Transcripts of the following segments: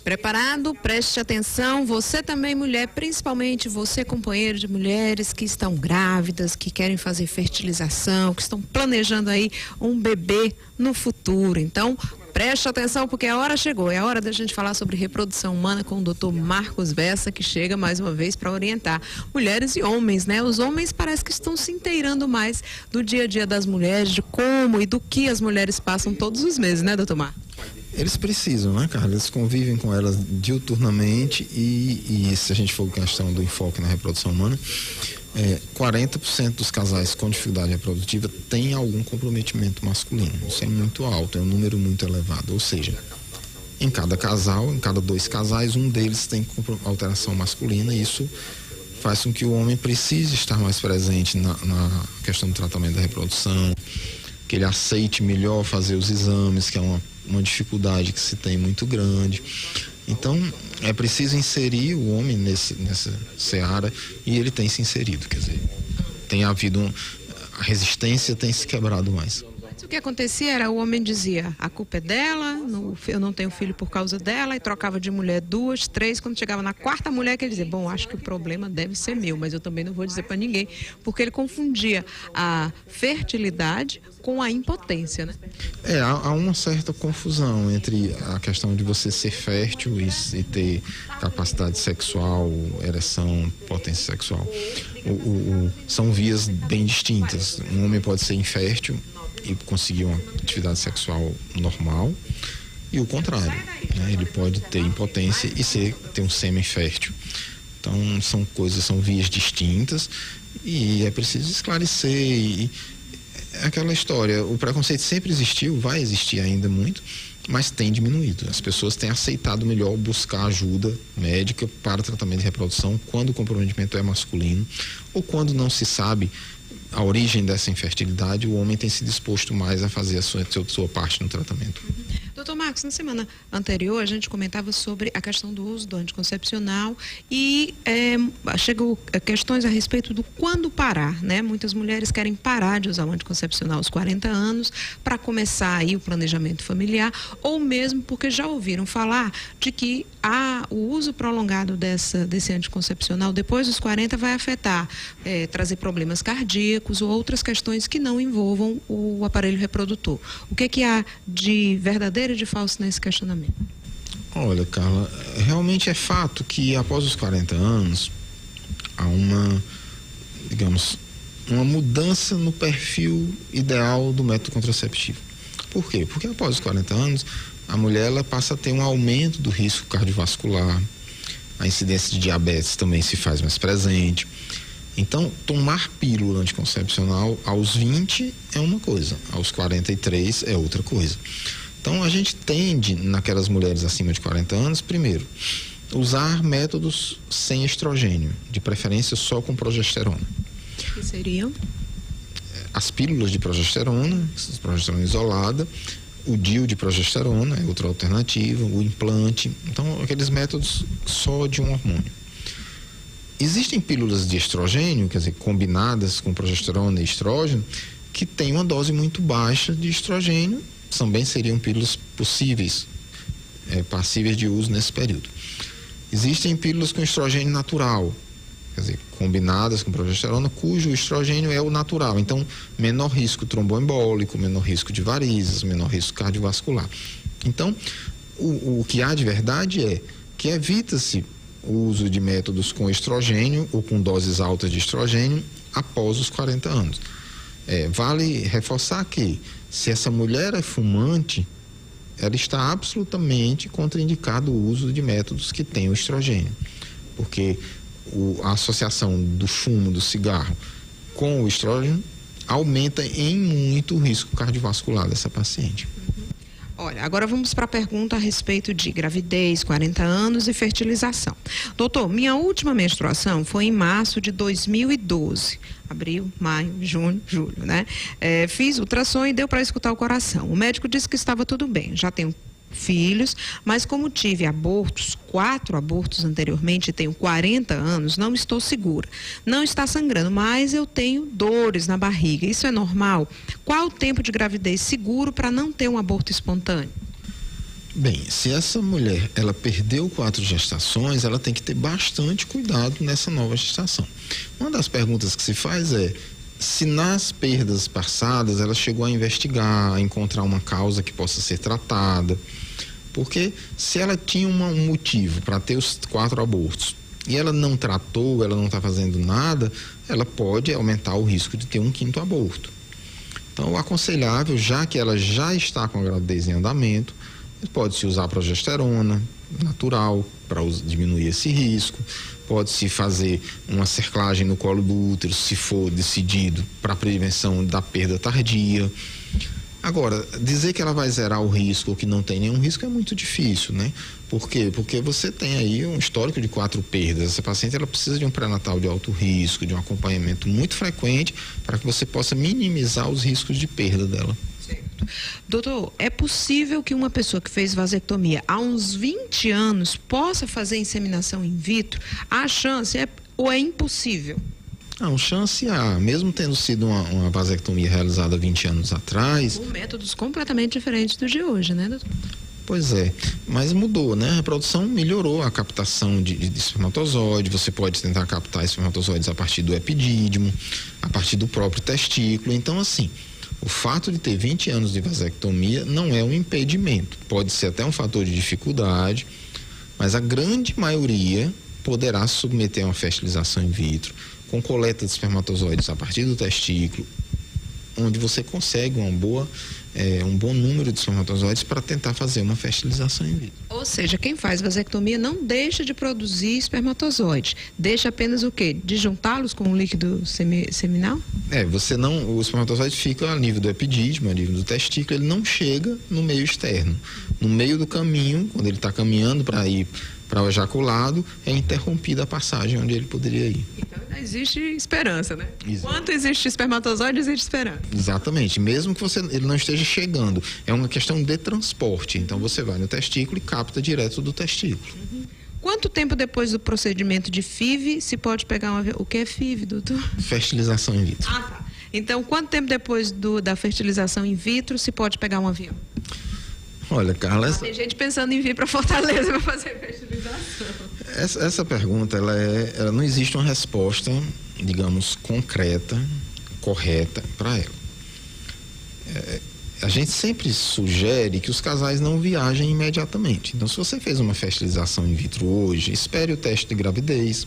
Preparado? Preste atenção. Você também, mulher, principalmente você, companheiro de mulheres que estão grávidas, que querem fazer fertilização, que estão planejando aí um bebê no futuro. Então, preste atenção porque a hora chegou. É a hora da gente falar sobre reprodução humana com o Dr. Marcos Bessa, que chega mais uma vez para orientar mulheres e homens, né? Os homens parece que estão se inteirando mais do dia a dia das mulheres, de como e do que as mulheres passam todos os meses, né, doutor Marcos? Eles precisam, né, Carla? Eles convivem com elas diuturnamente e se a gente for questão do enfoque na reprodução humana, 40% dos casais com dificuldade reprodutiva têm algum comprometimento masculino. Isso é muito alto, é um número muito elevado. Ou seja, em cada casal, em cada 2 casais, um deles tem alteração masculina e isso faz com que o homem precise estar mais presente na questão do tratamento da reprodução, que ele aceite melhor fazer os exames, que é uma dificuldade que se tem muito grande. Então, é preciso inserir o homem nessa seara e ele tem se inserido, quer dizer, tem havido a resistência tem se quebrado mais. O que acontecia era, o homem dizia, a culpa é dela, eu não tenho filho por causa dela, e trocava de mulher 2, 3, quando chegava na 4ª mulher, que ele dizia, bom, acho que o problema deve ser meu, mas eu também não vou dizer para ninguém, porque ele confundia a fertilidade com a impotência, né? Há uma certa confusão entre a questão de você ser fértil e ter capacidade sexual, ereção, potência sexual. São vias bem distintas. Um homem pode ser infértil e conseguir uma atividade sexual normal, e o contrário, né? Ele pode ter impotência e ter um sêmen fértil. Então são vias distintas e é preciso esclarecer. E aquela história, o preconceito sempre existiu, vai existir ainda muito, mas tem diminuído. As pessoas têm aceitado melhor buscar ajuda médica para tratamento de reprodução quando o comprometimento é masculino ou quando não se sabe a origem dessa infertilidade, o homem tem se disposto mais a fazer a sua parte no tratamento. Doutor Marcos, na semana anterior a gente comentava sobre a questão do uso do anticoncepcional e chegou questões a respeito do quando parar, né? Muitas mulheres querem parar de usar o anticoncepcional aos 40 anos para começar aí o planejamento familiar, ou mesmo porque já ouviram falar de que o uso prolongado desse anticoncepcional depois dos 40 vai afetar, trazer problemas cardíacos ou outras questões que não envolvam o aparelho reprodutor. O que há de verdadeiro e de falso nesse questionamento? Olha, Carla, realmente é fato que após os 40 anos há uma mudança no perfil ideal do método contraceptivo. Por quê? Porque após os 40 anos a mulher ela passa a ter um aumento do risco cardiovascular, a incidência de diabetes também se faz mais presente. Então, tomar pílula anticoncepcional aos 20 é uma coisa, aos 43 é outra coisa. Então, a gente tende, naquelas mulheres acima de 40 anos, primeiro, usar métodos sem estrogênio, de preferência só com progesterona. Que seriam? As pílulas de progesterona isolada, o DIU de progesterona é outra alternativa, o implante, então aqueles métodos só de um hormônio. Existem pílulas de estrogênio, quer dizer, combinadas com progesterona e estrógeno, que têm uma dose muito baixa de estrogênio, também seriam pílulas possíveis, passíveis de uso nesse período. Existem pílulas com estrogênio natural, quer dizer, combinadas com progesterona, cujo estrogênio é o natural. Então, menor risco tromboembólico, menor risco de varizes, menor risco cardiovascular. Então, o que há de verdade é que evita-se o uso de métodos com estrogênio ou com doses altas de estrogênio após os 40 anos. Vale reforçar que, se essa mulher é fumante, ela está absolutamente contraindicado o uso de métodos que têm o estrogênio, porque a associação do fumo, do cigarro com o estrógeno aumenta em muito o risco cardiovascular dessa paciente. Olha, agora vamos para a pergunta a respeito de gravidez, 40 anos e fertilização. Doutor, minha última menstruação foi em março de 2012. Abril, maio, junho, julho, né? Fiz ultrassom e deu para escutar o coração. O médico disse que estava tudo bem. Já tenho filhos, mas como tive 4 abortos anteriormente e tenho 40 anos, não estou segura. Não está sangrando, mas eu tenho dores na barriga. Isso é normal? Qual o tempo de gravidez seguro para não ter um aborto espontâneo? Bem, se essa mulher ela perdeu 4 gestações, ela tem que ter bastante cuidado nessa nova gestação. Uma das perguntas que se faz é se nas perdas passadas ela chegou a investigar, a encontrar uma causa que possa ser tratada. Porque se ela tinha um motivo para ter os 4 abortos e ela não tratou, ela não está fazendo nada, ela pode aumentar o risco de ter um 5º aborto. Então, o aconselhável, já que ela já está com a gravidez em andamento, pode-se usar progesterona natural para diminuir esse risco, pode-se fazer uma cerclagem no colo do útero, se for decidido, para prevenção da perda tardia. Agora, dizer que ela vai zerar o risco ou que não tem nenhum risco é muito difícil, né? Por quê? Porque você tem aí um histórico de 4 perdas. Essa paciente ela precisa de um pré-natal de alto risco, de um acompanhamento muito frequente para que você possa minimizar os riscos de perda dela. Certo. Doutor, é possível que uma pessoa que fez vasectomia há uns 20 anos possa fazer inseminação in vitro? A chance ou é impossível? Não, chance há, mesmo tendo sido uma vasectomia realizada 20 anos atrás. Com métodos completamente diferentes do de hoje, né, doutor? Pois é, mas mudou, né? A reprodução melhorou a captação de espermatozoide, você pode tentar captar espermatozoides a partir do epidídimo, a partir do próprio testículo. Então, assim, o fato de ter 20 anos de vasectomia não é um impedimento, pode ser até um fator de dificuldade, mas a grande maioria poderá se submeter a uma fertilização in vitro, com coleta de espermatozoides a partir do testículo, onde você consegue um bom número de espermatozoides para tentar fazer uma fertilização in vitro. Ou seja, quem faz vasectomia não deixa de produzir espermatozoides, deixa apenas o quê? De juntá-los com o líquido seminal? O espermatozoide fica a nível do epidídimo, a nível do testículo, ele não chega no meio externo. No meio do caminho, quando ele está caminhando para ir para o ejaculado, é interrompida a passagem onde ele poderia ir. Então ainda existe esperança, né? Exato. Enquanto existe espermatozoide, existe esperança. Exatamente, mesmo que ele não esteja chegando, é uma questão de transporte. Então você vai no testículo e capta direto do testículo. Uhum. Quanto tempo depois do procedimento de FIV se pode pegar um avião? O que é FIV, doutor? Fertilização in vitro. Ah, tá. Então, quanto tempo depois da fertilização in vitro se pode pegar um avião? Olha, Carla... Tem gente pensando em vir para Fortaleza para fazer fertilização. Essa pergunta, ela não existe uma resposta, digamos, concreta, correta para ela. A gente sempre sugere que os casais não viajem imediatamente. Então, se você fez uma fertilização in vitro hoje, espere o teste de gravidez.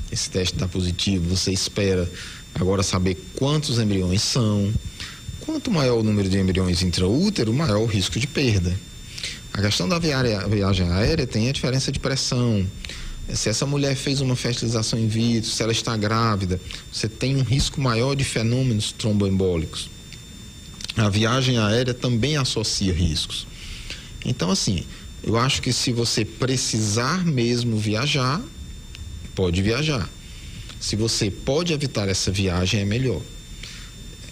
Esse teste dá positivo, você espera agora saber quantos embriões são. Quanto maior o número de embriões intraútero, maior o risco de perda. A questão da viagem aérea tem a diferença de pressão. Se essa mulher fez uma fertilização in vitro, se ela está grávida, você tem um risco maior de fenômenos tromboembólicos. A viagem aérea também associa riscos. Então, assim, eu acho que se você precisar mesmo viajar, pode viajar. Se você pode evitar essa viagem, é melhor.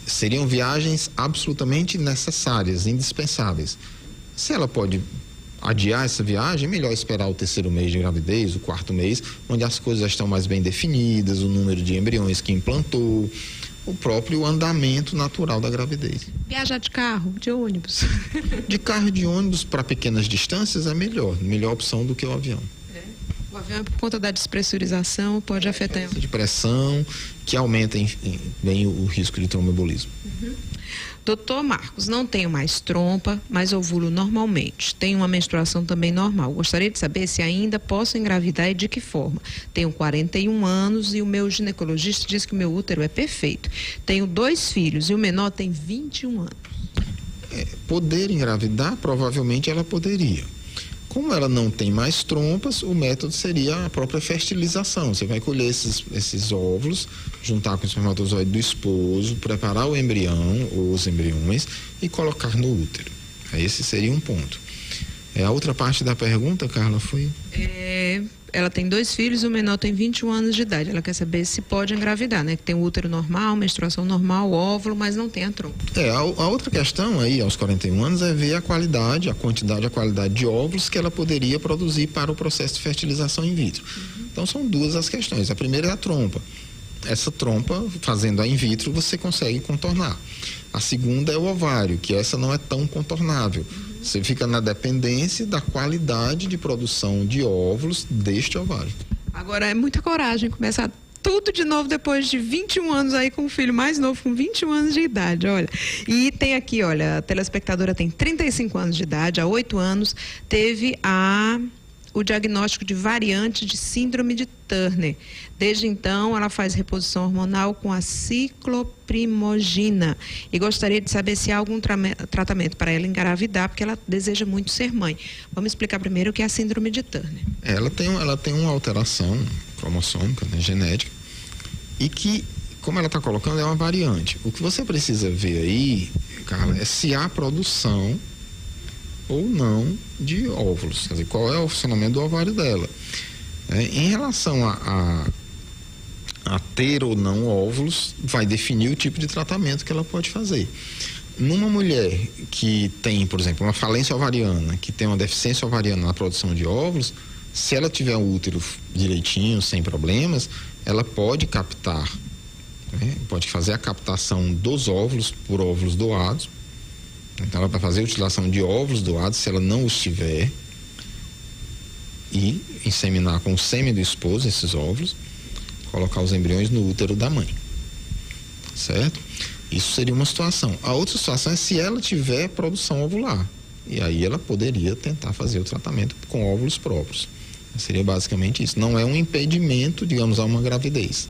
Seriam viagens absolutamente necessárias, indispensáveis. Se ela pode adiar essa viagem, é melhor esperar o 3º mês de gravidez, o 4º mês, onde as coisas já estão mais bem definidas, o número de embriões que implantou, o próprio andamento natural da gravidez. Viajar de carro, de ônibus? De carro e de ônibus para pequenas distâncias é melhor opção do que o avião. O avião, por conta da despressurização, pode afetar... De pressão, que aumenta bem o risco de tromboembolismo. Uhum. Doutor Marcos, não tenho mais trompa, mas ovulo normalmente. Tenho uma menstruação também normal. Gostaria de saber se ainda posso engravidar e de que forma. Tenho 41 anos e o meu ginecologista diz que o meu útero é perfeito. Tenho 2 filhos e o menor tem 21 anos. Poder engravidar, provavelmente ela poderia. Como ela não tem mais trompas, o método seria a própria fertilização. Você vai colher esses óvulos, juntar com o espermatozoide do esposo, preparar o embrião ou os embriões e colocar no útero. Esse seria um ponto. A outra parte da pergunta, Carla, foi... Ela tem 2 filhos e o menor tem 21 anos de idade. Ela quer saber se pode engravidar, né? Que tem o útero normal, menstruação normal, óvulo, mas não tem a trompa. A outra questão aí, aos 41 anos, é ver a qualidade, a quantidade, a qualidade de óvulos que ela poderia produzir para o processo de fertilização in vitro. Uhum. Então, são 2 as questões. A primeira é a trompa. Essa trompa, fazendo a in vitro, você consegue contornar. A segunda é o ovário, que essa não é tão contornável. Você fica na dependência da qualidade de produção de óvulos deste ovário. Agora, é muita coragem começar tudo de novo depois de 21 anos aí com o filho mais novo, com 21 anos de idade, olha. E tem aqui, olha, a telespectadora tem 35 anos de idade, há 8 anos teve o diagnóstico de variante de síndrome de Turner. Desde então, ela faz reposição hormonal com a cicloprimogina e gostaria de saber se há algum tratamento para ela engravidar, porque ela deseja muito ser mãe. Vamos explicar primeiro o que é a síndrome de Turner. Ela tem uma alteração cromossômica, né, genética, e que, como ela está colocando, é uma variante. O que você precisa ver aí, Carla, é se há produção ou não de óvulos, quer dizer, qual é o funcionamento do ovário dela. Em relação a ter ou não óvulos, vai definir o tipo de tratamento que ela pode fazer. Numa mulher que tem, por exemplo, uma falência ovariana, que tem uma deficiência ovariana na produção de óvulos, se ela tiver um útero direitinho, sem problemas, ela pode captar, né? Pode fazer a captação dos óvulos por óvulos doados. Então ela vai fazer a utilização de óvulos doados, se ela não os tiver, e inseminar com o sêmen do esposo esses óvulos, colocar os embriões no útero da mãe, certo? Isso seria uma situação. A outra situação é se ela tiver produção ovular, e aí ela poderia tentar fazer o tratamento com óvulos próprios. Seria basicamente isso. Não é um impedimento, digamos, a uma gravidez.